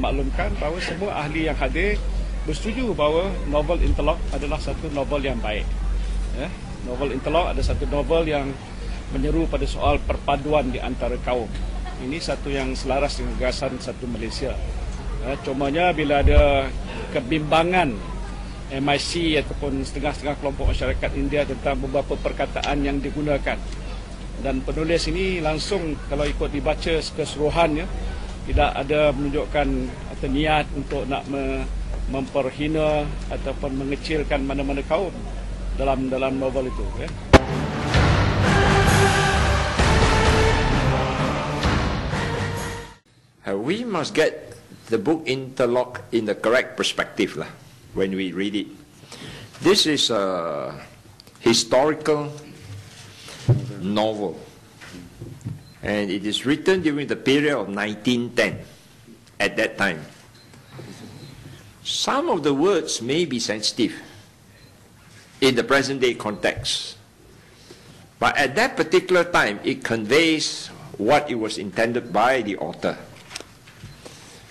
dimaklumkan bahawa semua ahli yang hadir bersetuju bahawa novel Interlock adalah satu novel yang baik. Novel Interlock adalah satu novel yang menyeru pada soal perpaduan di antara kaum. Ini satu yang selaras dengan gagasan satu Malaysia. Cumanya bila ada kebimbangan MIC ataupun setengah-setengah kelompok masyarakat India tentang beberapa perkataan yang digunakan. Dan penulis ini langsung kalau ikut dibaca keseluruhannya tidak ada menunjukkan atau niat untuk nak memperhina ataupun mengecilkan mana-mana kaum dalam novel itu. We must get the book Interlock in the correct perspective lah, when we read it. This is a historical novel, and it is written during the period of 1910. At that time, some of the words may be sensitive in the present day context, but at that particular time it conveys what it was intended by the author.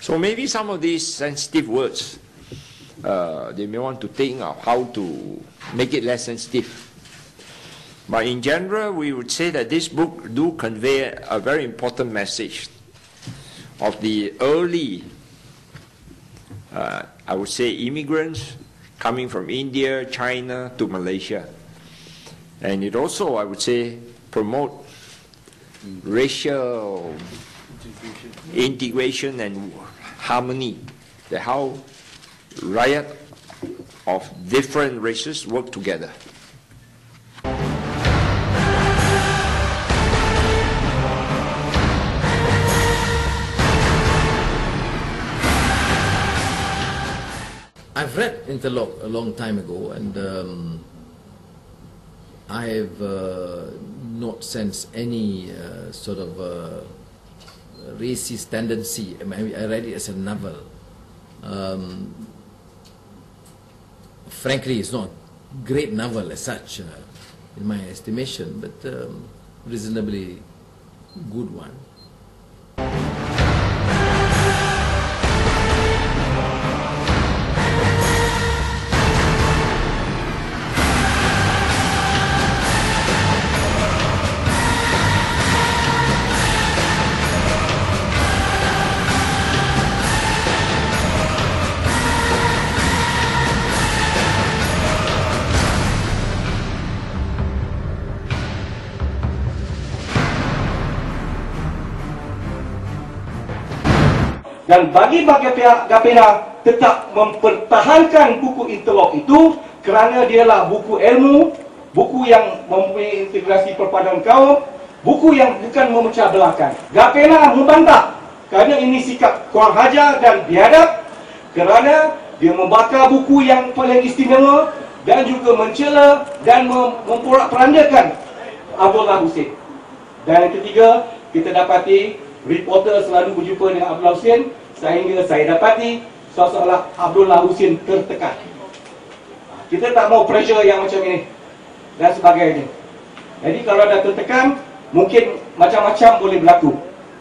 So maybe some of these sensitive words, they may want to think of how to make it less sensitive. But in general, we would say that this book do convey a very important message of the early, I would say, immigrants coming from India, China to Malaysia. And it also, I would say, promote racial integration and harmony, how riot of different races work together. I've read Interlock a long time ago, and I've not sensed any sort of racist tendency. I read it as a novel. Frankly, it's not a great novel as such, in my estimation, but reasonably good one. Dan bagi pihak Gapena tetap mempertahankan buku Interlock itu kerana dialah buku ilmu, buku yang mempunyai integrasi perpaduan kaum, buku yang bukan memecah belahkan. Gapena membantah kerana ini sikap kurang hajar dan biadab, kerana dia membakar buku yang paling istimewa dan juga mencela dan memporak-perandakan Abdullah Hussein. Dan yang ketiga, kita dapati reporter selalu berjumpa dengan Abdullah Hussein sehingga saya dapati seolah-olah Abdullah Hussein tertekan. Kita tak mau pressure yang macam ini dan sebagainya. Jadi kalau dah tertekan, mungkin macam-macam boleh berlaku.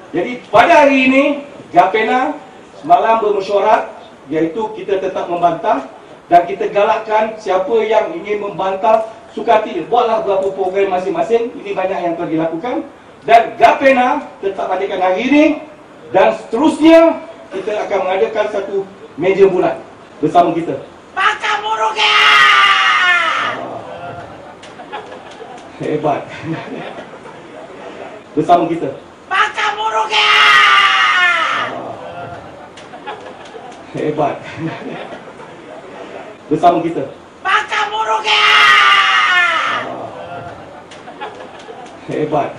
Jadi pada hari ini Gapena semalam bermesyuarat, iaitu kita tetap membantah dan kita galakkan siapa yang ingin membantah sukati, buatlah beberapa program masing-masing. Ini banyak yang telah dilakukan. Dan Gapena tetap adakan hari ini dan seterusnya kita akan mengadakan satu meja bulat bersama kita. Pakar Muruga! Hebat. Bersama kita. Pakar Muruga! Hebat. Bersama kita. Pakar Muruga! Hebat.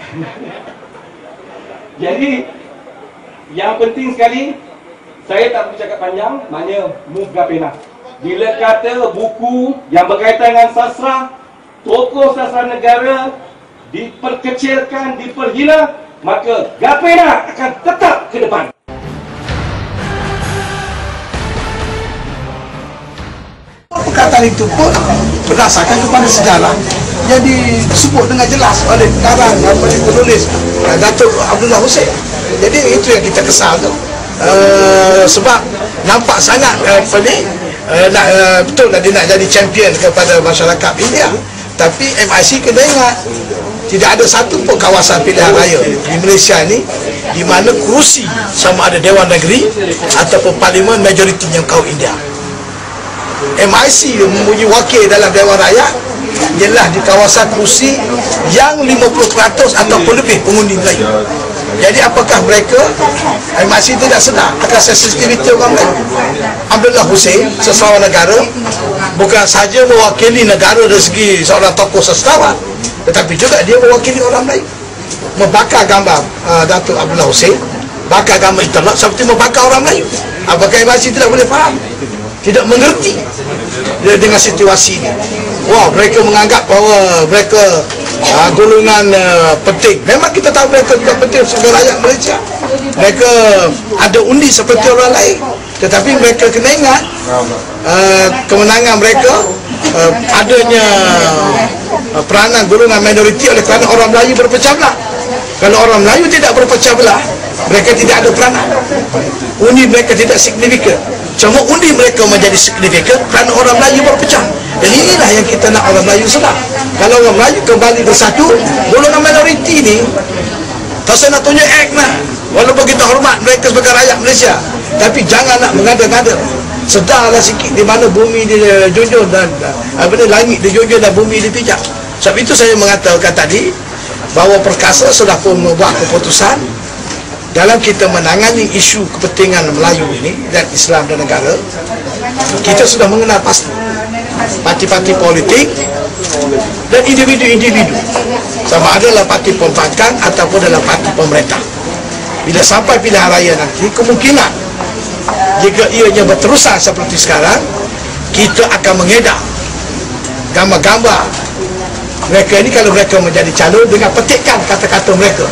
Jadi yang penting sekali, saya tak bercakap panjang, maknanya move Gapena. Bila kata buku yang berkaitan dengan sastra, tokoh sastra negara diperkecilkan, diperhina, maka Gapena akan tetap ke depan. Perkataan itu pun berdasarkan kepada sejarah yang disebut dengan jelas oleh karang oleh penulis Datuk Abdullah Hussein. Jadi itu yang kita kesal tu. sebab nampak sangat betul lah dia nak jadi champion kepada masyarakat India. Tapi MIC kena ingat, tidak ada satu pun kawasan pilihan raya di Malaysia ni di mana kerusi sama ada Dewan Negeri ataupun Parlimen majoritinya kaum India. MIC mempunyai wakil dalam Dewan Rakyat ialah di kawasan kerusi yang 50% ataupun lebih pengundi Melayu. Jadi apakah mereka MIC tidak sedar akan sensitiviti orang Melayu? Abdullah Hussein, seseorang negara, bukan sahaja mewakili negara dari segi seorang tokoh sestawan, tetapi juga dia mewakili orang Melayu. Membakar gambar Datuk Abdullah Hussein, bakar gambar internet seperti membakar orang Melayu. Apakah MIC tidak boleh faham? Tidak mengerti dengan situasi ini. Wah, mereka menganggap bahawa mereka golongan penting. Memang kita tahu mereka juga penting sebagai rakyat Malaysia. Mereka ada undi seperti orang lain. Tetapi mereka kena ingat kemenangan mereka adanya peranan golongan minoriti oleh kerana orang Melayu berpecah belah. Kalau orang Melayu tidak berpecah belah, mereka tidak ada peranan. Undi mereka tidak signifikan. Cuma undi mereka menjadi signifikan kerana orang Melayu berpecah. Dan inilah yang kita nak orang Melayu sedar. Kalau orang Melayu kembali bersatu, golongan minoriti ni tak saya nak tunjuk act lah. Walaupun kita hormat mereka sebagai rakyat Malaysia, tapi jangan nak mengada-ngada. Sedarlah sikit di mana bumi dijunjung dan langit dijunjung dan bumi dipijak. Sebab itu saya mengatakan tadi bahawa perkasa sudah pun membuat keputusan dalam kita menangani isu kepentingan Melayu ini dan Islam dan negara. Kita sudah mengenal pasti parti-parti politik dan individu-individu, sama ada dalam parti pembangkang ataupun dalam parti pemerintah. Bila sampai pilihan raya nanti, kemungkinan jika ianya berterusan seperti sekarang, kita akan mengedar gambar-gambar mereka ini kalau mereka menjadi calon dengan petikan kata-kata mereka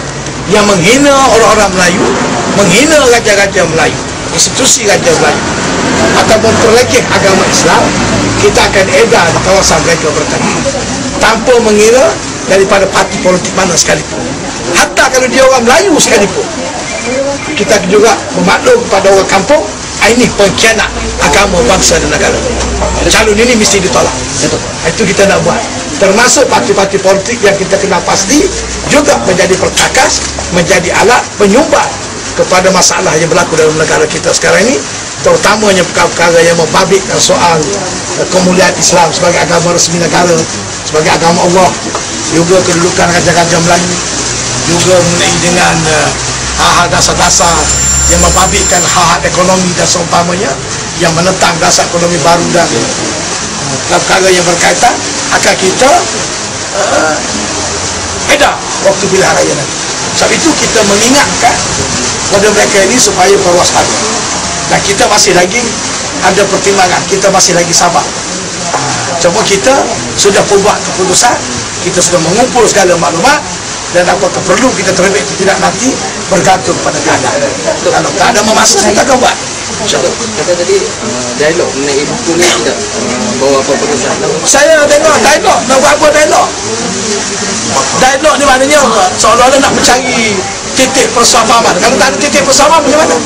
yang menghina orang-orang Melayu, menghina raja-raja Melayu, institusi raja Melayu, ataupun terlekeh agama Islam. Kita akan edar di kawasan mereka bertani tanpa mengira daripada parti politik mana sekalipun. Hatta kalau dia orang Melayu sekalipun, kita juga memaklum kepada orang kampung, ini pengkhianat agama, bangsa dan negara. Calon ini mesti ditolak. Itu kita nak buat. Termasuk parti-parti politik yang kita kenal pasti juga menjadi perkakas, menjadi alat penyumbat kepada masalah yang berlaku dalam negara kita sekarang ini, terutamanya perkara-perkara yang membabitkan soal kemuliaan Islam sebagai agama resmi negara, sebagai agama Allah, juga kedudukan raja-raja Melayu, juga mengenai dengan hal-hal dasar-dasar yang membabitkan hal-hal ekonomi dan seumpamanya yang menentang dasar ekonomi baru dan perkara yang berkaitan akan kita edar waktu pilihan raya nanti. Sebab itu kita mengingatkan kepada mereka ini supaya berwaspada. Dan kita masih lagi ada pertimbangan, kita masih lagi sabar. Cuma kita sudah buat keputusan, kita sudah mengumpul segala maklumat, dan apakah perlu kita terlebih tidak nanti bergantung pada keadaan. Kalau keadaan memaksa, kita akan buat. Kata tadi dialog mengenai buku ni tidak bawa apa-apa kesan. Saya tengok dialog, nak buat apa dialog? Dialog ni maknanya seolah-olah nak mencari titik persamaan. Kalau tak ada titik persamaan, macam mana?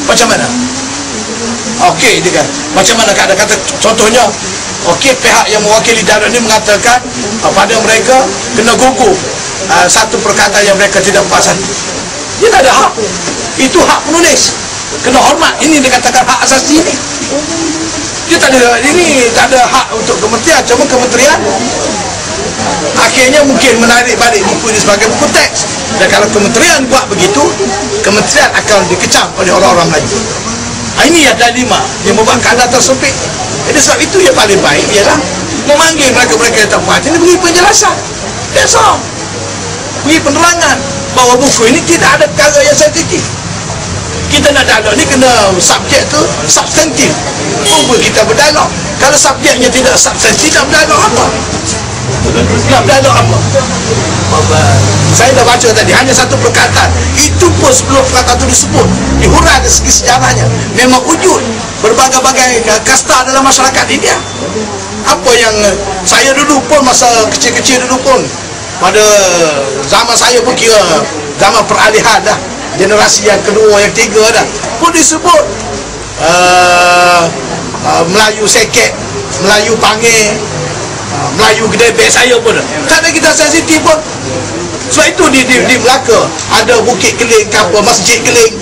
Macam mana? Okey, dia kan. Macam mana kata contohnya, okey, pihak yang mewakili dialog ni mengatakan pada mereka kena gugur satu perkataan yang mereka tidak puas hati. Dia tak ada hak. Itu hak penulis. Kena hormat. Ini dikatakan hak asasi ini. Dia tak ada, ini tak ada hak untuk kementerian. Cuma kementerian akhirnya mungkin menarik balik buku ini sebagai buku teks. Dan kalau kementerian buat begitu, kementerian akan dikecam oleh orang-orang Melayu. Ini ada 5 yang membuat keadaan tersempit. Jadi sebab itu yang paling baik ialah memanggil mereka-mereka yang tak puas hati ini, beri penjelasan. That's all. Beri penerangan bahawa buku ini tidak ada perkara yang sensitif. Kita nak dialog ni kena subjek tu substantif. Cuba kita berdialog. Kalau subjeknya tidak substantif, nak berdialog apa? Nak berdialog apa? Saya dah baca tadi, hanya satu perkataan. Itu pun sebelum perkataan itu disebut, dihurai dari segi sejarahnya. Memang wujud berbagai-bagai kasta dalam masyarakat India. Apa yang saya dulu pun, masa kecil-kecil dulu pun, pada zaman saya pun kira zaman peralihan dah. generasi yang kedua, yang tiga dah pun disebut Melayu seket, Melayu panggil, Melayu gedebek saya pun tak ada kita sensitif pun. Sebab itu di Melaka ada Bukit Keling, kapal Masjid Keling.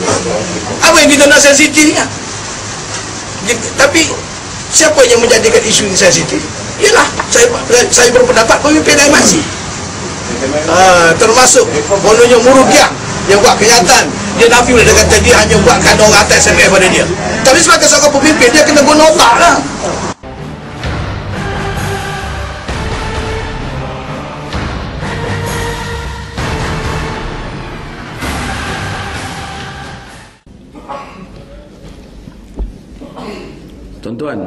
Apa yang kita nak sensitifnya? Tapi siapa yang menjadikan isu ini sensitif? Ialah saya berpendapat pemimpin MIC, termasuk kononnya Murugiah yang buat kenyataan. Dia nafi dia kata dia hanya buat kerana orang atas SMF pada dia. Tapi sebagai seorang pemimpin, dia kena guna otak lah. Tuan-tuan,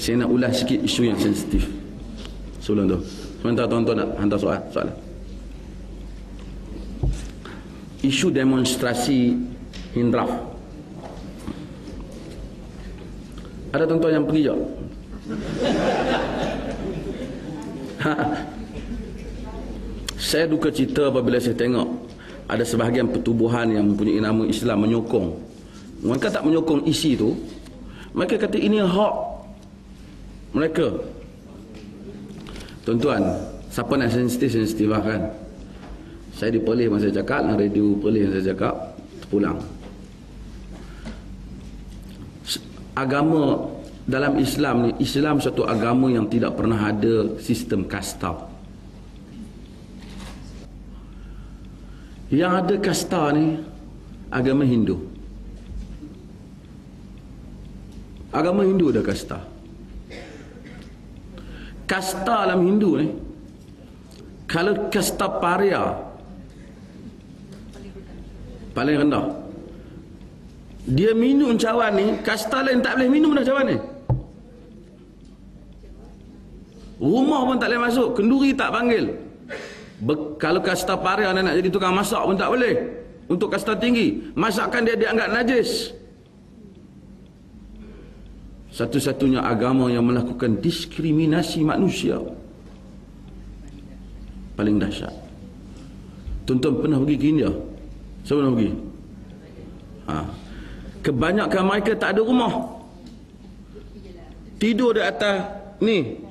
saya nak ulas sikit isu yang sensitif sebelum tu. Sementara tuan-tuan nak hantar soalan. Isu demonstrasi Hindraf. Ada tuan-tuan yang pergi jawab? Saya duka cita apabila saya tengok ada sebahagian pertubuhan yang mempunyai nama Islam menyokong. Mereka tak menyokong isi tu. Mereka kata ini hak mereka. Tuan-tuan, siapa nak sensitif lah kan? Saya di Perlis masa saya cakap, radio Perlis saya cakap, pulang. Agama dalam Islam ni, Islam satu agama yang tidak pernah ada sistem kasta. Yang ada kasta ni agama Hindu. Agama Hindu ada kasta. Kasta dalam Hindu ni, kalau kasta paria paling rendah, dia minum cawan ni, kasta lain tak boleh minum dah cawan ni. Rumah pun tak boleh masuk, kenduri tak panggil. Kalau kasta paria nak jadi tukang masak pun tak boleh. Untuk kasta tinggi, masakan dia dianggap najis. Satu-satunya agama yang melakukan diskriminasi manusia paling dahsyat. Tuan-tuan pernah pergi ke India? Saya pernah pergi. Kebanyakan mereka tak ada rumah, tidur di atas ni,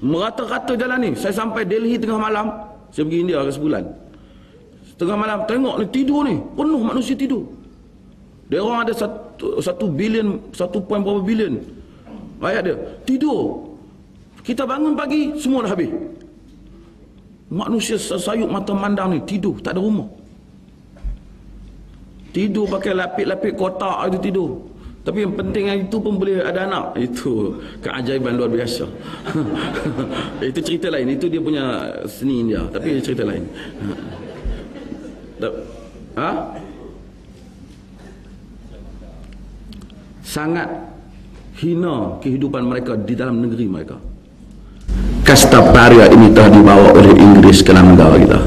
merata-rata jalan ni. Saya sampai Delhi tengah malam. Saya pergi India ke sebulan. Tengah malam tengok ni, tidur ni, penuh manusia tidur. Dia orang ada 1 bilion, 1 point berapa bilion rakyat dia tidur. Kita bangun pagi, semua dah habis. Manusia sayup mata mandang ni tidur, tak ada rumah. Tidur pakai lapik-lapik kotak itu tidur. Tapi yang penting itu pun boleh ada anak. Itu keajaiban luar biasa. Itu cerita lain. Itu dia punya seni India. Tapi cerita lain. Sangat hina kehidupan mereka di dalam negeri mereka. Kasta paria ini telah dibawa oleh Inggeris ke dalam negara kita.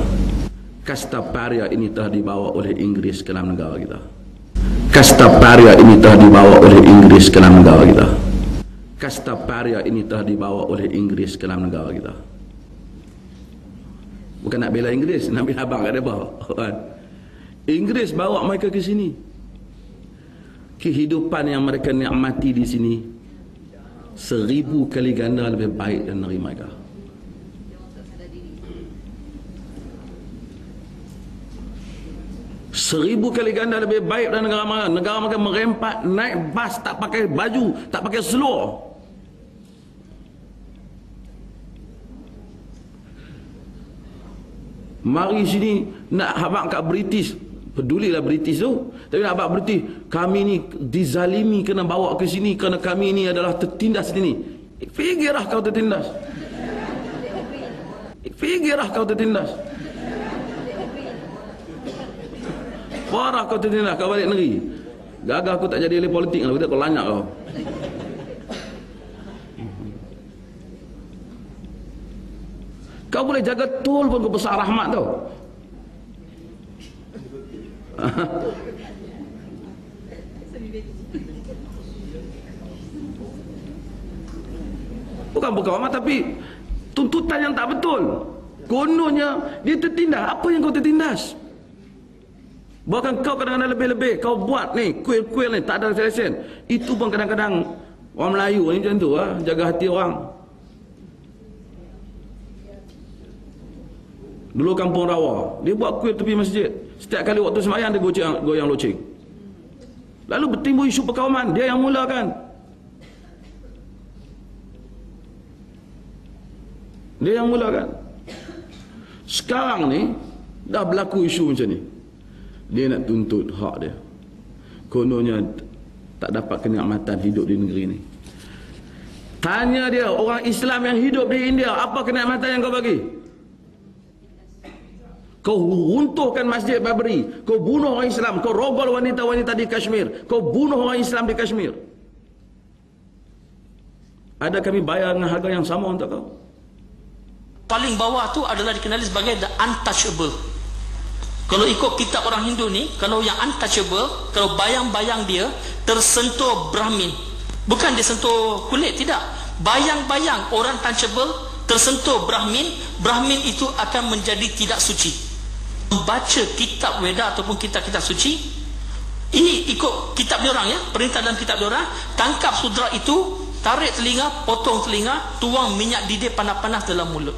Kasta paria ini telah dibawa oleh Inggeris ke dalam negara kita. Kasta paria ini telah dibawa oleh Inggeris ke dalam negara kita. Kasta paria ini telah dibawa oleh Inggeris ke dalam negara kita. Bukan nak bela Inggeris, nak bela abang kat depan. Inggeris bawa mereka ke sini. Kehidupan yang mereka nikmati di sini 1000 kali ganda lebih baik dan negeri mereka. Seribu kali ganda lebih baik dan negara mereka. Negara mereka merempat naik bas tak pakai baju, tak pakai seluar. Mari sini nak habaq kat British. Pedulilah British tu. Tapi nak habaq British, kami ni dizalimi kena bawa ke sini kerana kami ni adalah tertindas sini. Fikirlah kau tertindas. Fikirlah kau tertindas. Parah kau tertindas, kau balik negeri. Gagal aku tak jadi ahli politik lah, kau lanyak kau. Kau boleh jaga tol pun kau besar rahmat tau. Bukan rahmat, tapi tuntutan yang tak betul. Kononnya dia tertindas. Apa yang kau tertindas? Bahkan kau kadang-kadang lebih-lebih, kau buat ni, kuil-kuil ni, tak ada lesen. Itu pun kadang-kadang orang Melayu ni macam tu lah, jaga hati orang. Dulu kampung Rawa, dia buat kuil tepi masjid. Setiap kali waktu sembahyang dia goyang loceng. Lalu bertimbul isu perkawaman, dia yang mulakan. Dia yang mulakan. Sekarang ni dah berlaku isu macam ni. Dia nak tuntut hak dia. Kononnya tak dapat kenikmatan hidup di negeri ni. Tanya dia, orang Islam yang hidup di India, apa kenikmatan yang kau bagi? Kau runtuhkan Masjid Babri, kau bunuh orang Islam, kau rogol wanita-wanita di Kashmir, kau bunuh orang Islam di Kashmir. Ada kami bayar dengan harga yang sama untuk kau? Paling bawah tu adalah dikenali sebagai the untouchable. Kalau ikut kitab orang Hindu ni, kalau yang untouchable, kalau bayang-bayang dia tersentuh Brahmin, bukan dia sentuh kulit, tidak. Bayang-bayang orang touchable tersentuh Brahmin, Brahmin itu akan menjadi tidak suci. Membaca kitab Weda ataupun kitab-kitab suci, ini ikut kitab diorang ya, perintah dalam kitab diorang, tangkap sudra itu, tarik telinga, potong telinga, tuang minyak didih panas-panas dalam mulut.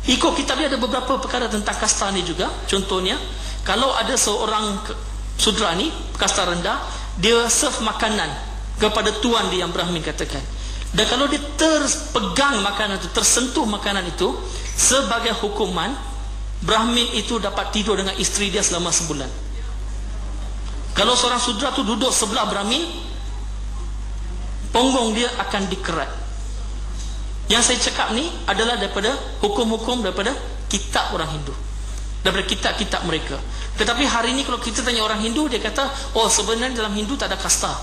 Ikut kitab dia ada beberapa perkara tentang kasta ni juga. Contohnya, kalau ada seorang sudra ni, kasta rendah, dia serve makanan kepada tuan dia yang Brahmin katakan. Dan kalau dia terpegang makanan itu, tersentuh makanan itu, sebagai hukuman, Brahmin itu dapat tidur dengan isteri dia selama sebulan. Kalau seorang sudra tu duduk sebelah Brahmin, punggung dia akan dikerat. Yang saya cakap ni adalah daripada hukum-hukum daripada kitab orang Hindu, daripada kitab-kitab mereka. Tetapi hari ini kalau kita tanya orang Hindu, dia kata, oh sebenarnya dalam Hindu tak ada kasta,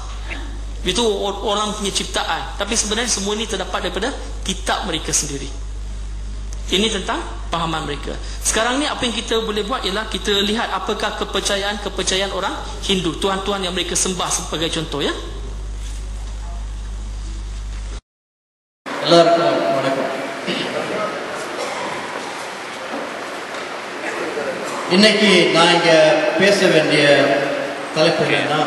itu orang punya ciptaan. Tapi sebenarnya semua ini terdapat daripada kitab mereka sendiri. Ini tentang pahaman mereka. Sekarang ni apa yang kita boleh buat ialah kita lihat apakah kepercayaan orang Hindu, tuhan-tuhan yang mereka sembah sebagai contoh ya. எல்லாருக்கும் வணக்கம். இன்னைக்கு நான் இங்க பேச வேண்டிய தலைப்பு என்னன்னா,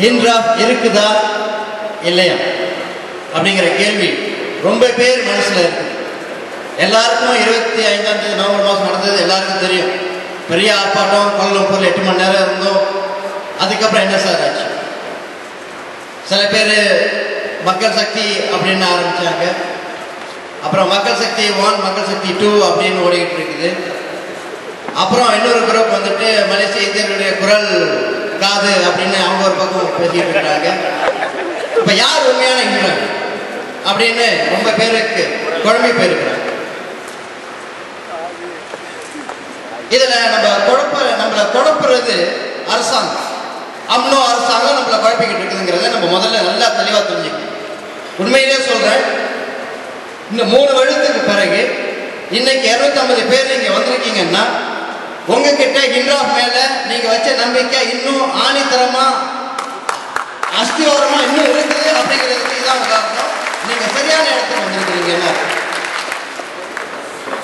ஹிண்ட்ராப் இருக்குதா இல்லையா அப்படிங்கிற கேள்வி ரொம்ப பேர் மனசுல இருக்கு. எல்லாருக்கும் 25 நவம்பர் மாதம் நடந்தது எல்லாருக்கும் தெரியும். பெரிய ஆர்ப்பாட்டம், கோலாலம்பூர்ல 8 மணி நேரம் இருந்தோம். அதுக்கப்புறம் என்ன சார் ஆச்சு? சில பேர் மக்கள் சக்தி அப்படின்னு ஆரம்பிச்சாங்க. அப்புறம் மக்கள் சக்தி 1, மக்கள் சக்தி 2 அப்படின்னு ஓடிக்கிட்டு இருக்குது. அப்புறம் இன்னொரு குரூப் வந்துட்டு மலேசிய இந்தியர்களுடைய குரல் காது அப்படின்னு அவங்க ஒரு பக்கம் பேசிட்டு இருக்காங்க. இப்ப யார் உண்மையான இந்தியன் அப்படின்னு ரொம்ப பேருக்கு குழம்பி போயிருக்கிறாங்க. இதுல நம்மளை குழப்புறது அரசாங்கம். அம்னோ அரசாங்கம் நம்மளை குழப்பிக்கிட்டு இருக்குதுங்கிறத நம்ம முதல்ல நல்லா தெளிவா தெரிஞ்சுக்கணும். உண்மையிலே சொல்றேன், இந்த 3 வருடத்துக்கு பிறகு இன்னைக்கு 250 பேர் நீங்க வந்திருக்கீங்கன்னா, உங்ககிட்ட ஹிண்ட்ராப் மேல நீங்க வச்ச நம்பிக்கை இன்னும் ஆணித்தரமா அஸ்திவாரமா இன்னும் இருக்குது அப்படிங்கிறதுக்கு இதான் உதாரணம். நீங்க சரியான இடத்துக்கு வந்திருக்கிறீங்க.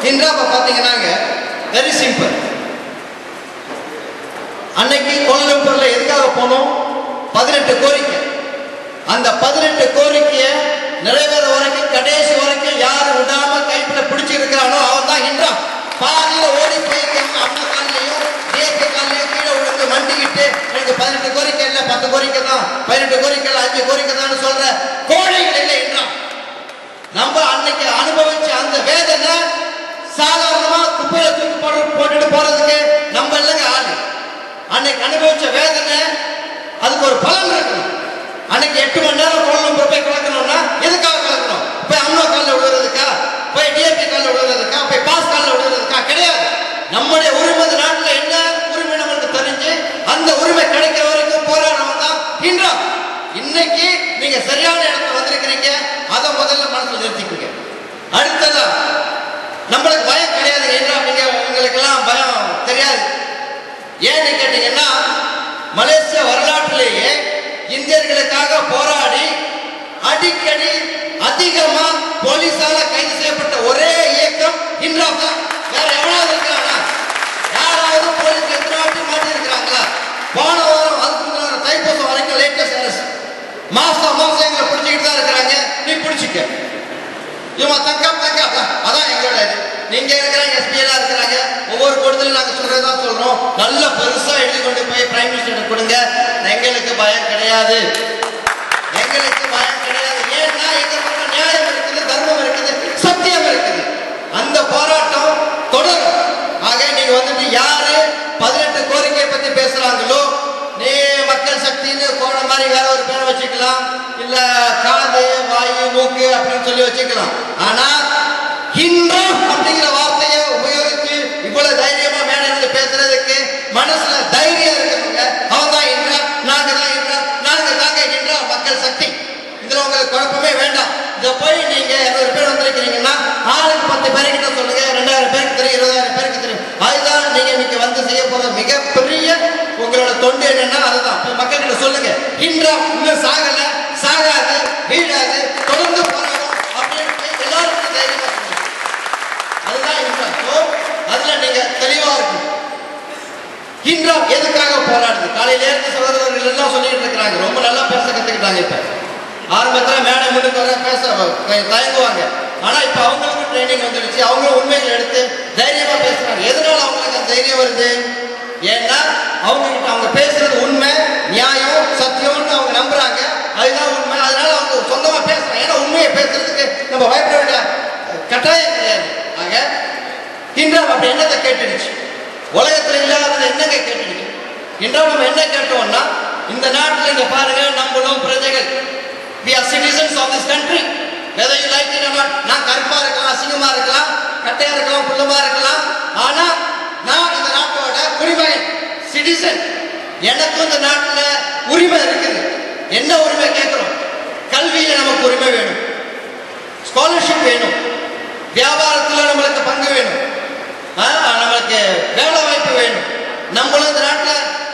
ஹிண்ட்ராப்பை பார்த்தீங்கன்னாங்க வெரி சிம்பிள். அன்னைக்கு கோலாலம்பூர்ல எதுக்காக போனோம்? 18 கோரிக்கை. அந்த 18 கோரிக்கையை நிறைவேற வரைக்கும், கடைசி வரைக்கும் யாரு விடாம கைப்பில பிடிச்சு இருக்கிறானோ அவன் தான் ஹிண்ட்ராப். பாதியில ஓடி போயிருக்காங்க. அம்மா காலையும் தேசிய காலையும் கீழே விழுந்து மண்டிக்கிட்டு எனக்கு 18 கோரிக்கை இல்லை, 10 கோரிக்கை தான், 18 கோரிக்கை இல்லை, 5 கோரிக்கை தான் சொல்ற கோழைகள் இல்லை ஹிண்ட்ராப். நம்ம அன்னைக்கு அனுபவிச்ச அந்த வேதனை சாதாரணமா குப்பையில தூக்கி போட்டுட்டு போறதுக்கு நம்ம இல்லைங்க ஆளு. அன்னைக்கு அனுபவிச்ச வேதனை அதுக்கு ஒரு பலன் இருக்கணும். அன்னைக்கு 8 மணி நேரம் கோலாலம்பூர் போய் கலக்கணும்னா எதுக்காக கலக்கணும்? போய் அம்னோ காலில் விழுறதுக்கா, போய் டிஎம்பி காலில் விழுறதுக்கா, போய் பாஸ் காலில் விழுறதுக்கா? கிடையாது. நம்முடைய உரிமை நாட்டில் என்ன உரிமை நமக்கு தெரிஞ்சு அந்த உரிமை கிடைக்கிற வரைக்கும் போராடணும் தான் ஹிண்ட்ராப். இன்னைக்கு நீங்க சரியான இடத்துல வந்திருக்கிறீங்க, அதை முதல்ல மனசுல நிறுத்திக்கீங்க. அடுத்ததா நம்மளுக்கு பயம் கிடையாது ஹிண்ட்ராப். நீங்க உங்களுக்கு எல்லாம் பயம் தெரியாது. ஏன்னு கேட்டீங்கன்னா, மலேசிய வரலாற்றிலேயே இந்தியர்களுக்காக போராடி அடிக்கடி அதிகமா போலீசால கைது செய்யப்பட்ட ஒரே இயக்கம் ஹிண்ட்ராப் தான். வேற எவ்வளவு இருக்கிறாங்க? போன வாரம் அதுக்கு முன்னாடி தைப்பூசம் வரைக்கும் லேட்டஸ்ட் அரசு மாசம் எங்களை பிடிச்சிக்கிட்டு தான் இருக்கிறாங்க. நீ பிடிச்சிக்க இவங்க தங்கா அதான் எங்களோட இது. நீங்க இருக்கிறாங்க, எஸ்பி எல்லாம் இருக்கிறாங்க. ஒவ்வொரு கூட்டத்திலும் நாங்க சொல்றதுதான் சொல்றோம். நல்ல பெருசா எழுதி கொண்டு போய் பிரைம் மினிஸ்டர் கொடுங்க. எங்களுக்கு பயம் கிடையாது, எங்களுக்கு பயம் கிடையாது. ஏன்னா எங்க பக்கம் நியாயம் இருக்குது, தர்மம் இருக்குது, சத்தியம் இருக்குது. அந்த போராட்டம் தொடரும். ஆக நீங்க வந்துட்டு யாரு 18 கோரிக்கையை பத்தி பேசுறாங்களோ, நீ மக்கள் சக்தின்னு போன மாதிரி வேற ஒரு பேரை வச்சுக்கலாம், இல்ல காது வாயு மூக்கு அப்படின்னு சொல்லி வச்சுக்கலாம். ஆனா ஹிந்து அப்படிங்கிற வார்த்தையை உபயோகித்து இவ்வளவு தைரியமா மேல இருந்து பேசுறதுக்கு மனசுல தைரியம் இருக்குங்க. அவன் தான் இன்றா, நாங்க தான் இன்றா, நாங்க தாங்க இன்றா மக்கள் சக்தி. இதுல உங்களுக்கு குழப்பமே வேண்டாம். இதை போய் நீங்க 200 பேர் வந்திருக்கிறீங்கன்னா ஆளுக்கு 10 பேருக்கிட்ட சொல்லுங்க. 2000 பேருக்கு தெரியும், 20,000 பேருக்கு தெரியும். அதுதான் நீங்க இன்னைக்கு வந்து செய்ய போற மிகப்பெரிய உங்களோட தொண்டு என்னன்னா அதுதான். மக்கள் கிட்ட சொல்லுங்க, இன்றா இன்னும் சாகல, சாகாது, வீழாது, தொடர்ந்து போராடும் அப்படின்னு எல்லாருக்கும் தைரியமா சொல்லுங்க. அதுதான் இன்றா. அதுல நீங்க தெளிவா இருக்கும். இன்றா எதுக்காக போராடுது? காலையில இருந்து சகோதரர்கள் எல்லாம் சொல்லிட்டு இருக்கிறாங்க. ரொம்ப நல்லா பேச கத்துக்கிட்டாங்க. இப்ப ஆரம்பத்துல மேடை முன்னுக்கு வர பேச தயங்குவாங்க. ஆனா இப்ப அவங்களுக்கு ட்ரைனிங் வந்துடுச்சு. அவங்களும் உண்மைகளை எடுத்து தைரியமா பேசுறாங்க. எதனால அவங்களுக்கு அந்த தைரியம் வருது? ஏன்னா அவங்க கிட்ட அவங்க பேசுறது உண்மை, நியாயம், சத்தியம்னு அவங்க நம்புறாங்க. அதுதான் உண்மை. அதனால அவங்க சொந்தமா பேசுறாங்க. ஏன்னா உண்மையை பேசுறதுக்கு நம்ம பயப்பட வேண்டிய கட்டாயம் கிடையாது. ஆக இன்றாம் அப்படி என்னத்தை கேட்டுடுச்சு? உலகத்துல இல்லாத என்னங்க கேட்டுடுச்சு? இன்றாம் நம்ம என்ன கேட்டோம்னா, இந்த நாட்டில் இங்க பாருங்க, நம்மளும் பிரஜைகள், we are citizens of this country, whether you like it or not. நான் கருப்பா இருக்கலாம், அசிங்கமா இருக்கலாம், கட்டையா இருக்கலாம், புள்ளமா இருக்கலாம், ஆனா நான் இந்த நாட்டோட குடிமகன், சிட்டிசன். எனக்கும் இந்த நாட்டுல உரிமை இருக்குது. என்ன உரிமை கேட்கிறோம்? கல்வியில நமக்கு உரிமை வேணும், ஸ்காலர்ஷிப் வேணும், வியாபாரத்துல நம்மளுக்கு பங்கு வேணும், நம்மளுக்கு வேலை வாய்ப்பு வேணும். நம்மளும் இந்த நாட்டுல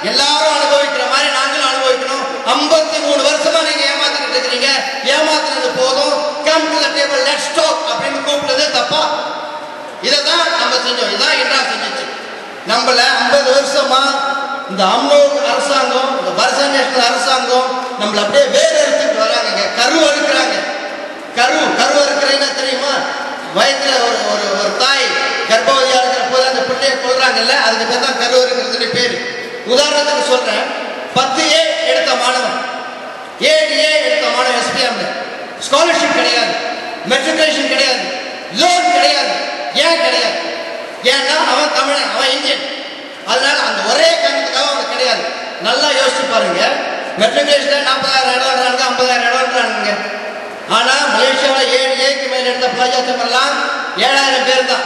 எல்லாரும் அனுபவிக்கிற மாதிரி நாங்களும் அனுபவிக்கணும். 53 வருஷமா நீங்க ஏமாத்திட்டு இருக்கிறீங்க. ஏமாத்துறது போதும், come to the table, let's talk அப்படின்னு கூப்பிட்டது தப்பா? இதைதான் நம்ம செஞ்சோம். இதான் இன்றா செஞ்சிச்சு. நம்மள 50 வருஷமா இந்த அம்னோ அரசாங்கம், இந்த பர்சா நேஷனல் அரசாங்கம் நம்மள அப்படியே வேற எடுத்துட்டு வராங்க. கரு அறுக்கிறாங்க. கரு அறுக்கிறீங்கன்னா தெரியுமா? வயிற்றுல ஒரு தாய் கர்ப்பவதியா இருக்கிற போது அந்த பிள்ளையை கொள்றாங்கல்ல, அதுக்கு பேர் தான் கரு அறுக்கிறதுன்னு பேரு. உதாரணத்துக்கு சொல்றேன், 10A எடுத்த மாணவன், 7A எடுத்த மாணவன் எஸ்பிஎம்ல ஸ்காலர்ஷிப் கிடையாது, மெட்ரிகுலேஷன் கிடையாது, லோன் கிடையாது. ஏன் கிடையாது? ஏன்னா அவன் தமிழன், அவன் இந்தியன். அதனால அந்த ஒரே காரணத்துக்காக அவனுக்கு கிடையாது. நல்லா யோசிச்சு பாருங்க. மெட்ரிகுலேஷன் 40,000 இடம், 50,000 இடம்ன்றாங்க. ஆனா மலேசியாவில் 7Aக்கு மேல எடுத்த பிளாஜா எல்லாம் 7,000 பேர் தான்.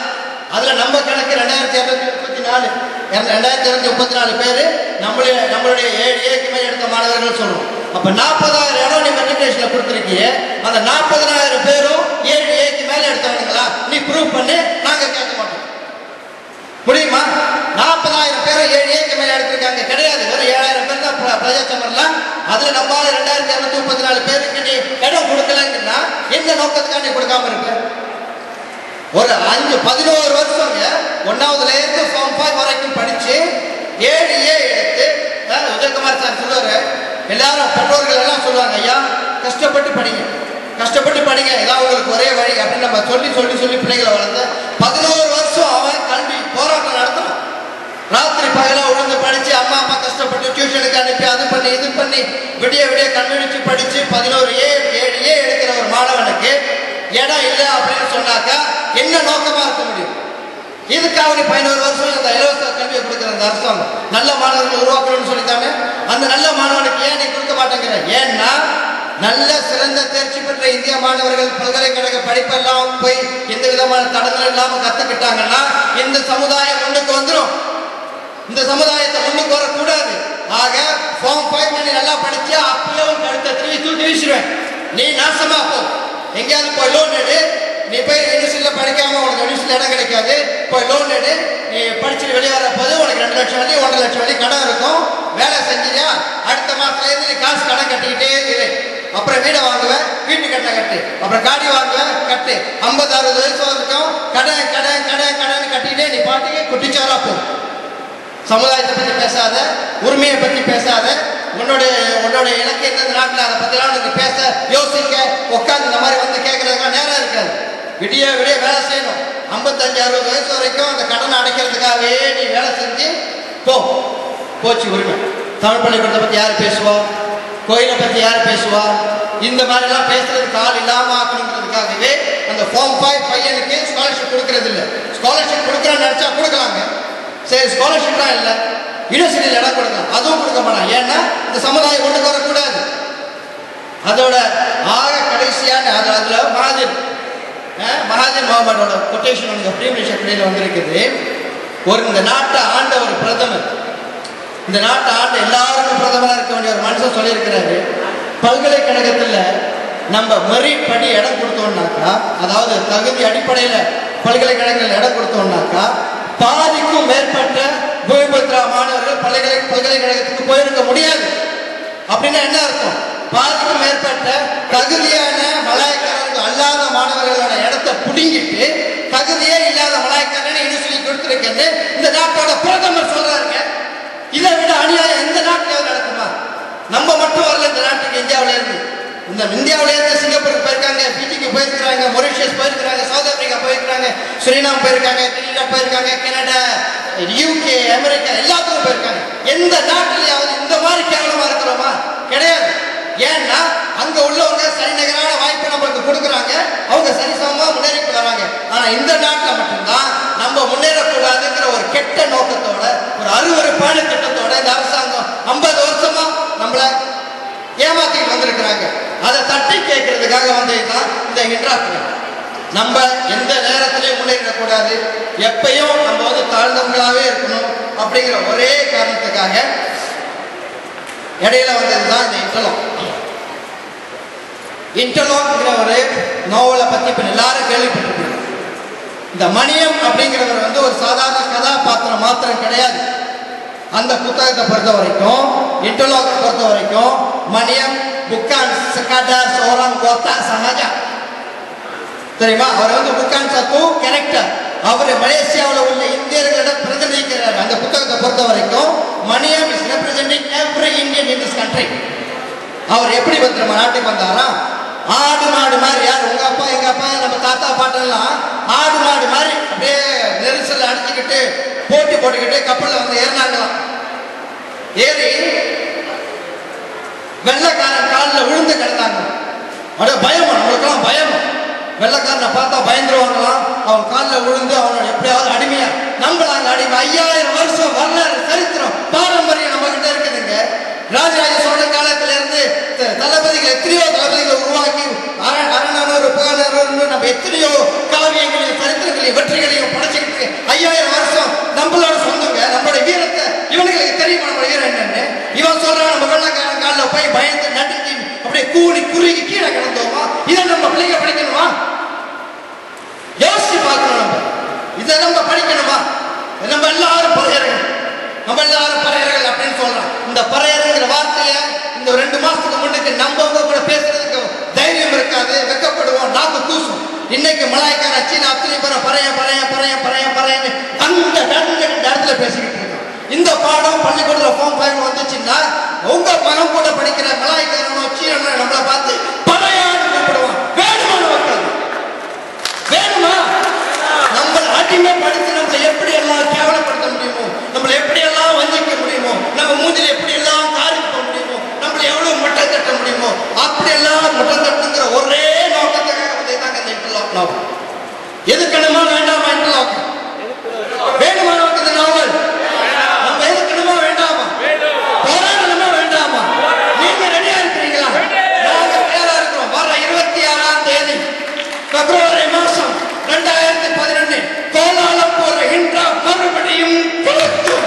அதுல நம்ம கணக்கு 2,234 பேரு நம்மளுடைய 7Aக்கு மேல எடுத்த மாணவர்கள் சொல்றோம். அப்ப 40,000 இடம் நீ மெட்ரிகுலேஷன்ல கொடுத்துருக்கீங்க. அந்த 40,000 பேரும் 7Aக்கு மேல எடுத்தவனுங்களா? நீ ப்ரூவ் பண்ணி, நாங்க கேட்க மாட்டோம். முடியுமா? 40,000 பேரும் 7Aக்கு மேல எடுத்திருக்காங்க. கிடையாது, வெறும் 7,000 பேர் தான் பிரஜா சமர்லாம். அதுல நம்மளால 2,234 பேருக்கு நீ இடம் கொடுக்கலங்கன்னா எந்த நோக்கத்துக்காக நீ கொடுக்காம இருக்க? ஒரு 11 வருஷம் 1ஆவதுல இருந்து ஃபார்ம் 5 வரைக்கும் படிச்சு 7A எடுத்து, உதயகுமார் சார் சொல்லுவாரு, எல்லாரும் பெற்றோர்கள் எல்லாம் சொல்லுவாங்க, ஐயா கஷ்டப்பட்டு படிங்க, கஷ்டப்பட்டு படிங்க, இதான் உங்களுக்கு ஒரே வழி அப்படின்னு நம்ம சொல்லி பிள்ளைகளை வளர்ந்த 11 வருஷம் அவன் கல்வி போராட்டம் நடத்தணும். ராத்திரி பகலா உழந்து படிச்சு, அம்மா அப்பா கஷ்டப்பட்டு டியூஷனுக்கு அனுப்பி, அது பண்ணி இது பண்ணி விடிய கண்விழிச்சு படிச்சு 11A 7A எடுக்கிற ஒரு மாணவனுக்கு இடம் இல்லை அப்படின்னு சொன்னாக்கா என்ன நோக்கமா இருக்க முடியும்? இதுக்காக 11 வருஷம் இந்த இலவச கல்வியை கொடுக்குற அந்த அரசாங்கம் நல்ல மாணவர்கள் உருவாக்கணும்னு சொல்லித்தானே. அந்த நல்ல மாணவனுக்கு ஏன் நீ கொடுக்க மாட்டேங்கிற? ஏன்னா நல்ல சிறந்த தேர்ச்சி பெற்ற இந்திய மாணவர்கள் பல்கலைக்கழக படிப்பெல்லாம் போய் எந்த விதமான தடங்கள் இல்லாம கத்துக்கிட்டாங்கன்னா இந்த சமுதாயம் முன்னுக்கு வந்துடும். இந்த சமுதாயத்தை முன்னுக்கு வரக்கூடாது. ஆக ஃபார்ம் 5 நீ நல்லா படிச்சா அப்பயே உன் கழுத்தை தூக்கி வீசிடுவேன். நீ நாசமா போ. எங்கேயாவது போய் லோன் எடு. நீ போய் யூனிவர்சிட்டியில படிக்காம உனக்கு யூனிவர்சிட்டியில இடம் கிடைக்காது. போய் லோன் எடு. நீ படிச்சுட்டு வெளியே வர போது உனக்கு 2 லட்சம் வழி 1.5 லட்சம் வழி கடன் இருக்கும். வேலை செஞ்சியா அடுத்த மாசத்துல இருந்து நீ காசு கடன் கட்டிக்கிட்டே இரு. அப்புறம் வீடை வாங்குவேன், வீட்டு கட்ட கட்டு, அப்புறம் காடி வாங்குவேன், கட்டு. 50-60 வயசு வரைக்கும் கடன் கட்டிக்கிட்டே நீ பாட்டுக்கு குட்டிச்சாரா போ. சமுதாயத்தை பற்றி பேசாத, உரிமையை பற்றி பேசாத, உன்னுடைய இலக்கு எந்த நாட்டில் அதை பற்றிலாம் நீங்க பேச யோசிக்க உட்காந்து இந்த மாதிரி வந்து கேட்கறதுக்கெல்லாம் நேரம் இருக்காது. விடிய விடிய வேலை செய்யணும். 55-60 வயசு வரைக்கும் அந்த கடனை அடைக்கிறதுக்காகவே நீ வேலை செஞ்சு போச்சு உரிமை. தமிழ் பள்ளிக்கூடத்தை பற்றி யார் பேசுவா? கோயிலை பற்றி யார் பேசுவா? இந்த மாதிரிலாம் பேசுறதுக்கு ஆள் இல்லாமல் ஆக்கணுங்கிறதுக்காகவே அந்த ஃபார்ம் 5 பையனுக்கு ஸ்காலர்ஷிப் கொடுக்கறது இல்லை. ஸ்காலர்ஷிப் கொடுக்குறான்னு நினச்சா கொடுக்கலாங்க. சரி, ஸ்காலர்ஷிப்லாம் இல்லை, யூனிவர்சிட்டியில் இடம் கொடுக்கலாம், அதுவும் கொடுக்க மாட்டான். ஏன்னா இந்த சமுதாயம் கொண்டு வரக்கூடாது. அதோட ஆக கடைசியான அதில் மகாதீர் முகமதோட கொட்டேஷன் உங்க ப்ரீமியர் கடையில் வந்திருக்குது. இந்த நாட்டை ஆண்ட ஒரு பிரதமர், இந்த நாட்டை ஆண்ட எல்லாருக்கும் பிரதமராக இருக்க வேண்டிய ஒரு மனுஷன் சொல்லியிருக்கிறாரு, பல்கலைக்கழகத்தில் நம்ம மெரிட் படி இடம் கொடுத்தோம்னாக்கா, அதாவது தகுதி அடிப்படையில் பல்கலைக்கழகங்கள் இடம் கொடுத்தோம்னாக்கா பாதிக்கும் மேற்பட்ட பூமிபுத்ரா மாணவர்கள் பல்கலைக்கழகத்துக்கு போயிருக்க முடியாது. அப்படின்னா என்ன அர்த்தம்? பாதிக்கும் மேற்பட்ட தகுதியான மலாய்க்காரர்கள் அல்லாத மாணவர்களோட இடத்தை புடுங்கிட்டு தகுதியே இல்லாத மலாய்க்காரனை யூனிவர்சிட்டி கொடுத்துருக்கேன்னு இந்த நாட்டோட பிரதமர் சொல்றாருங்க. இதை விட அநியாயம் எந்த நாட்டில் நடக்குமா? நம்ம மட்டும் வரல இந்த நாட்டுக்கு. இந்தியாவில இருந்து சிங்கப்பூருக்கு போயிருக்காங்க, பிஜிக்கு போயிருக்கிறாங்க, மொரிஷியஸ் போயிருக்கிறாங்க, சவுத் ஆப்பிரிக்கா போயிருக்காங்க, சுரினாம் போயிருக்காங்க, டிரினிடாட் போயிருக்காங்க, கனடா, யூகே, அமெரிக்கா எல்லாத்துக்கும் போயிருக்காங்க. எந்த நாட்டிலேயாவது இந்த மாதிரி கேவலமா இருக்கிறோமா? கிடையாது. ஏன்னா அங்க உள்ளவங்க சரிநிகரான வாய்ப்பை நம்மளுக்கு கொடுக்குறாங்க, அவங்க சரிசமமா முன்னேறிட்டு வராங்க. ஆனா இந்த நாட்டில் மட்டும்தான் நம்ம முன்னேறக்கூடாதுங்கிற ஒரு கெட்ட நோக்கத்தோட, ஒரு அருவருப்பான திட்டத்தோட இந்த அரசாங்கம் 50 வருஷமா நம்மள ஏமாத்திட்டு வந்திருக்கிறாங்க. அதை தட்டி கேட்கறதுக்காக வந்ததுதான் இந்த ஹிட்ராக். நம்ம எந்த நேரத்திலையும் முன்னேறக்கூடாது, எப்பயும் நம்ம தாழ்ந்தவங்களாவே இருக்கணும் அப்படிங்கிற ஒரே காரணத்துக்காக இடையில வந்ததுதான் இந்த இன்டர்லாக்ங்கிற ஒரு நோவலை பத்தி இப்ப எல்லாரும் கேள்விப்பட்டிருக்கீங்க. இந்த மணியம் அப்படிங்கிறவர் ஒரு சாதாரண கதாபாத்திரம் மாத்திரம் கிடையாது. அந்த புத்தகத்தை பொறுத்த வரைக்கும், இன்டர்லாக் பொறுத்த வரைக்கும், Maniam bukan sekadar seorang watak sahaja. தெரியுமா? அவர் bukan satu karakter. அவர் மலேசியாவில் உள்ள இந்தியர்களிடம் பிரதிநிதிக்கிறார். அந்த புத்தகத்தை பொறுத்த வரைக்கும் Maniyam is representing every Indian in this country. அவர் எப்படி நம்ம நாட்டுக்கு வந்தாரா? ஆடு மாடு மாதிரி. யார்? உங்க அப்பா எங்க அப்பா நம்ம தாத்தா பாட்டெல்லாம் ஆடு மாடு மாதிரி அப்படியே நெரிசல் அடிச்சுக்கிட்டு போட்டி போட்டுக்கிட்டு கப்பலில் ஏறினாங்களாம். ஏறி வெள்ளக்காரன் காலில் விழுந்து கிடந்தாங்க. அப்படியே பயமா, நம்மளுக்கெல்லாம் பயமா. வெள்ளக்காரனை பார்த்தா பயந்துருவாங்களாம். அவன் காலில் விழுந்து அவனோட எப்படியாவது அடிமையா நம்மளாங்க அடிமை. 5000 வருஷம் வரலாறு, சரித்திரம், பாரம்பரியம் நம்ம கிட்ட இருக்குதுங்க. ராஜராஜ சோழன் காலத்துல இருந்து தளபதிகள் எத்தனையோ தளபதிகளை உருவாக்கி அரணூறு புகழூர்னு நம்ம எத்தனையோ காவியங்களையும் சரித்திரங்களையும் வெற்றிகளையும் படைச்சுக்கிட்டு 5000 வருஷம் நம்மளோட சொந்தங்க. நம்மளோட வீரத்தை இவனுங்களுக்கு தெரியுமா? நம்ம வீரம் என்னன்னு இவன் சொல்றான். நம்ம வெள்ளக்காரன் காலில் போய் பயந்து நடுங்கி அப்படியே கூடி குறுகி கீழே கிடந்தோமா? இதை நம்ம பிள்ளைங்க படிக்கணுமா? யோசிச்சு பார்க்கணும். நம்ம இதை நம்ம படிக்கணுமா? நம்ம எல்லாரும் பறையர்கள், நம்ம எல்லாரும் பறையர்கள் அப்படின்னு சொல்றான். இந்த பறையருங்கிற வார்த்தைய இந்த 2 மாசத்துக்கு முன்னுக்கு நம்ம கூட பேசுறதுக்கு தைரியம் இருக்காது, வெக்கப்படுவோம், நாக்கு கூசும். இன்னைக்கு மலாய்க்கார சீனா அத்தனை பேர பறைய பறைய பறைய பறைய பறையன்னு அந்த இடத்துல பேசிக்கிட்டு இருக்கோம். இந்த பாடம் பள்ளிக்கூடத்தில் ஃபார்ம் 5 வந்துச்சுன்னா உங்க மனம் கூட படிக்கிற மலாய்க்காரனோ சீனோ நம்மளை பார்த்து பறையான்னு கூப்பிடுவான். வேணுமா? மக்கள் வேணுமா? நம்ம அடிமைப்படுத்தி நம்மளை எப்படி எல்லாம் கேவலப்படுத்த முடியுமோ, நம்மளை எப்படி எல்லாம் வஞ்சிக்க முடியுமோ, நம்ம மூஞ்சில எப்படி எல்லாம் காரிக்க முடியுமோ, நம்மளை எவ்வளவு மட்டம் தட்ட முடியுமோ அப்படி எல்லாம் மட்டம் தட்டுங்கிற ஒரே நோக்கத்துக்காக வந்ததுதாங்க இந்த இன்டர்லாக் நாவல். எதுக்கணுமா வேண்டாமா? இன்டர்லாக் வேணுமா? நமக்கு இந்த நாவல் நம்ம எதுக்கணுமா வேண்டாமா? போராடணுமா வேண்டாமா? நீங்க ரெடியா இருக்கிறீங்களா? நாங்க தயாரா இருக்கிறோம். வர 26ஆம் தேதி பிப்ரவரி மாசம் 2012 கோலாலம்பூர் ஹிட்ராக் மறுபடியும் கொளுத்தும்.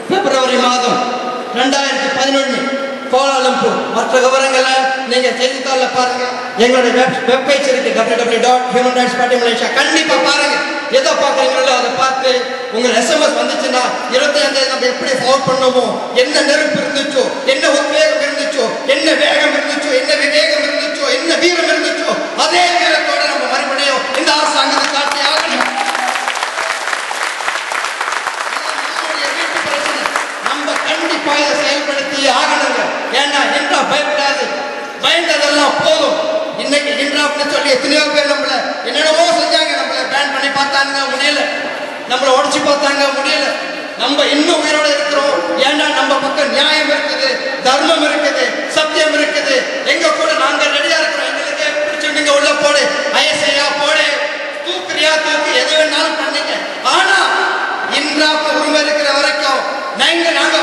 பிப்ரவரி மாதம் 2011 கோலாலம்பூர். மற்ற விவரங்களை நீங்க செய்தித்தாளில் பாருங்க. எங்களுடைய வெப் பேஜ் இருக்கு www.humanrightsparty Malaysia. கண்டிப்பா பாருங்க. எதை பார்க்குறீங்களோ அதை பார்த்து உங்கள் எஸ்எம்எஸ் வந்துச்சுன்னா 25 நம்ம எப்படி ஃபார்வர்ட் பண்ணோமோ, என்ன நெருப்பு இருந்துச்சோ, என்ன உத்வேகம் இருந்துச்சோ, என்ன வேகம் இருந்துச்சோ, என்ன விவேகம் இருந்துச்சோ, என்ன வீரம் இருந்துச்சோ, அதே வீரத்தோட நம்ம மறுபடியும் இந்த அரசாங்கத்தை காட்டி ஆகணும். வீட்டு பிரச்சனை நம்ம கண்டிப்பா இதை செயல்படுத்தி ஆகணுங்க. ஏன்னா இன்றா பயப்படாது, பயந்ததெல்லாம் போதும். இன்னைக்கு இன்றாப்னு சொல்லி எத்தனையோ பேர் நம்மள என்னென்னவோ செஞ்சாங்க, நம்மள பேன் பண்ணி பார்த்தாங்க முடியல, நம்மள உடச்சு பார்த்தாங்க முடியல. நம்ம இன்னும் உயிரோட இருக்கிறோம். ஏன்னா நம்ம பக்கம் நியாயம் இருக்குது, தர்மம் இருக்குது, சத்தியம் இருக்குது. எங்க கூட நாங்க ரெடியா இருக்கிறோம். எங்களுக்கு பிடிச்சு நீங்க உள்ள போடு, ஐஎஸ்ஐயா போடு, தூக்குறியா தூக்கு, எது வேணாலும் பண்ணீங்க. ஆனா இன்றாப்ல உரிமை இருக்கிற வரைக்கும் நாங்க அந்த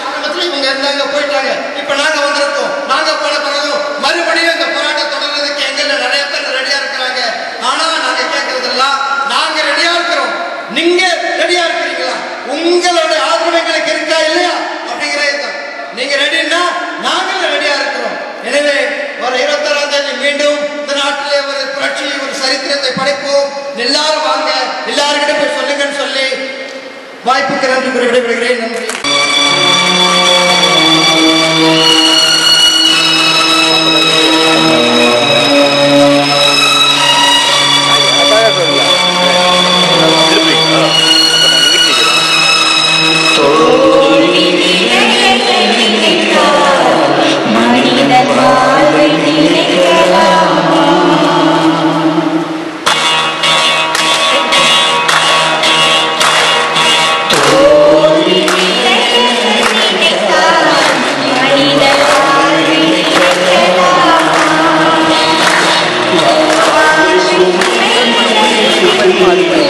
ஆரம்பத்துல இவங்க இருந்தாங்க போயிட்டாங்க, இப்ப நாங்க வந்திருக்கோம். நாங்க போன பிறகும் மறுபடியும் இந்த போராட்டம் தொடர்றதுக்கு எங்கள்ல நிறைய பேர் ரெடியா இருக்கிறாங்க. ஆனா நாங்க கேட்கறதெல்லாம் நாங்க ரெடியா இருக்கிறோம், நீங்க ரெடியா இருக்கிறீங்களா? உங்களோட ஆதரவு எங்களுக்கு இருக்கா இல்லையா அப்படிங்கிறது. நீங்க ரெடின்னா நாங்களும் ரெடியா இருக்கிறோம். எனவே வர 26ஆம் தேதி மீண்டும் இந்த நாட்டிலே ஒரு புரட்சி, ஒரு சரித்திரத்தை படைப்போம். எல்லாரும் வாங்க, எல்லாருக்கிட்ட போய் சொல்லுங்கன்னு சொல்லி வாய்ப்புக்கு நன்றி கூறி விடைபெறுகிறேன். நன்றி. Mari